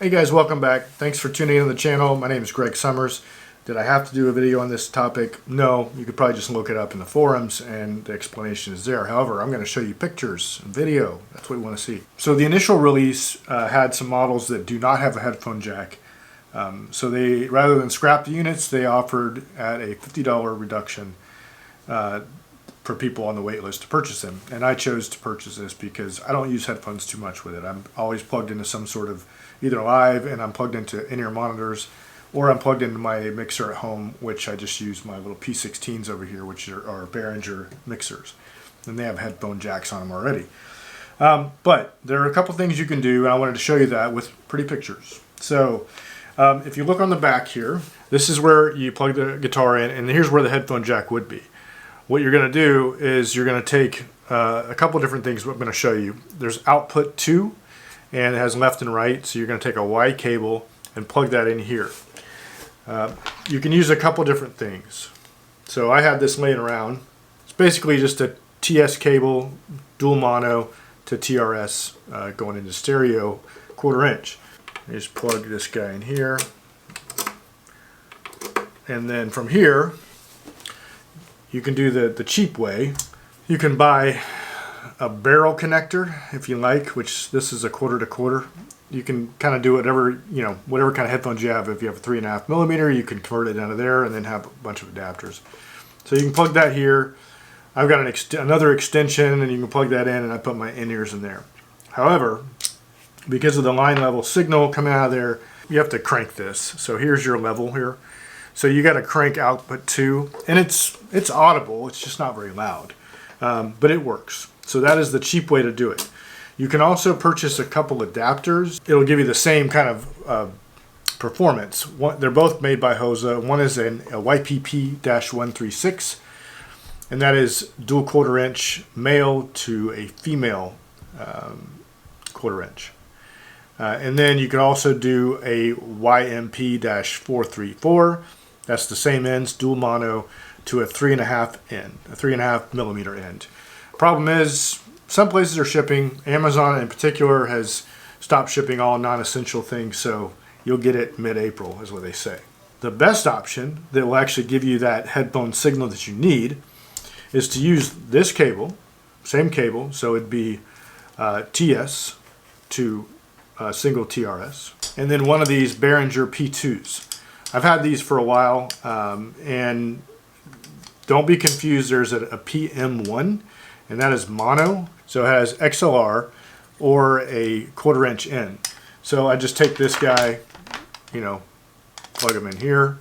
Hey guys, welcome back. Thanks for tuning in to the channel. My name is Greg Summers. Did I have to do a video on this topic? No, you could probably just look it up in the forums and the explanation is there. However, I'm going to show you pictures and video. That's what we want to see. So the initial release had some models that do not have a headphone jack. So they, rather than scrap the units, they offered at a $50 reduction for people on the wait list to purchase them. And I chose to purchase this because I don't use headphones too much with it. I'm always plugged into some sort of either live, and I'm plugged into in-ear monitors, or I'm plugged into my mixer at home, which I just use my little P16s over here, which are Behringer mixers. And they have headphone jacks on them already. But there are a couple things you can do, and I wanted to show you that with pretty pictures. So if you look on the back here, this is where you plug the guitar in, and here's where the headphone jack would be. What you're going to do is you're going to take a couple different things I'm going to show you. There's output 2, and it has left and right, so you're going to take a Y cable and plug that in here. You can use a couple different things. So I have this laying around. It's basically just a TS cable, dual mono to TRS going into stereo, 1/4 inch. You just plug this guy in here, and then from here you can do the cheap way. You can buy a barrel connector if you like, which this is a 1/4 to 1/4. You can kind of do whatever, whatever kind of headphones you have. If you have a 3.5 millimeter, you can convert it down to there and then have a bunch of adapters. So you can plug that here. I've got another extension, and you can plug that in, and I put my in-ears in there. However, because of the line level signal coming out of there, you have to crank this. So here's your level here. So you got to crank output 2, and it's audible. It's just not very loud, but it works. So that is the cheap way to do it. You can also purchase a couple adapters. It'll give you the same kind of performance. They're both made by Hosa. One is a YPP-136, and that is dual 1/4 inch male to a female 1/4 inch. And then you can also do a YMP-434. That's the same ends, dual mono, to a 3.5 millimeter end. Problem is, some places are shipping. Amazon in particular has stopped shipping all non-essential things, so you'll get it mid-April is what they say. The best option that will actually give you that headphone signal that you need is to use this cable, same cable, so it'd be TS to single TRS, and then one of these Behringer P2s. I've had these for a while, and don't be confused, there's a PM1, and that is mono, so it has XLR or a 1/4 inch in. So I just take this guy, plug him in here,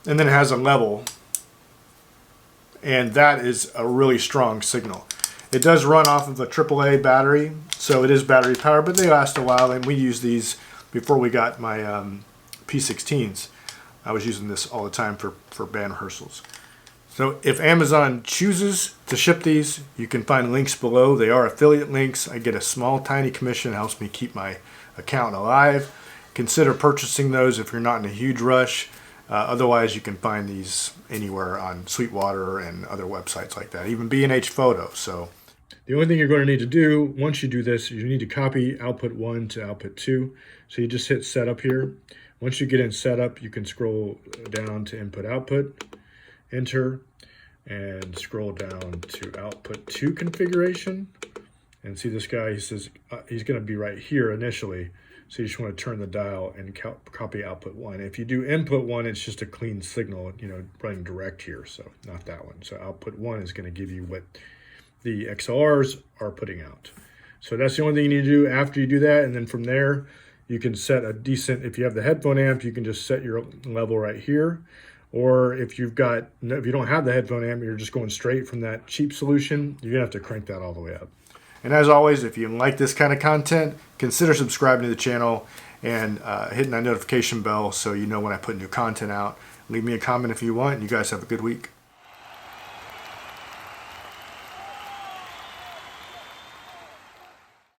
and then it has a level, and that is a really strong signal. It does run off of a AAA battery, so it is battery powered, but they last a while, and we use these before we got my P16s. I was using this all the time for band rehearsals. So if Amazon chooses to ship these, you can find links below. They are affiliate links. I get a small, tiny commission. It helps me keep my account alive. Consider purchasing those if you're not in a huge rush. Otherwise, you can find these anywhere on Sweetwater and other websites like that, even B&H Photo. So the only thing you're going to need to do once you do this is you need to copy output 1 to output 2. So you just hit setup here. Once you get in setup, you can scroll down to input output, enter, and scroll down to output 2 configuration. And see this guy, he says he's going to be right here initially. So you just want to turn the dial and copy output 1. If you do input 1, it's just a clean signal, running direct here, so not that one. So output 1 is going to give you what the XLRs are putting out. So that's the only thing you need to do after you do that, and then from there, you can set a decent, if you have the headphone amp, you can just set your level right here. Or if you don't have the headphone amp, you're just going straight from that cheap solution, you're gonna have to crank that all the way up. And as always, if you like this kind of content, consider subscribing to the channel and hitting that notification bell so you know when I put new content out. Leave me a comment if you want. You guys have a good week.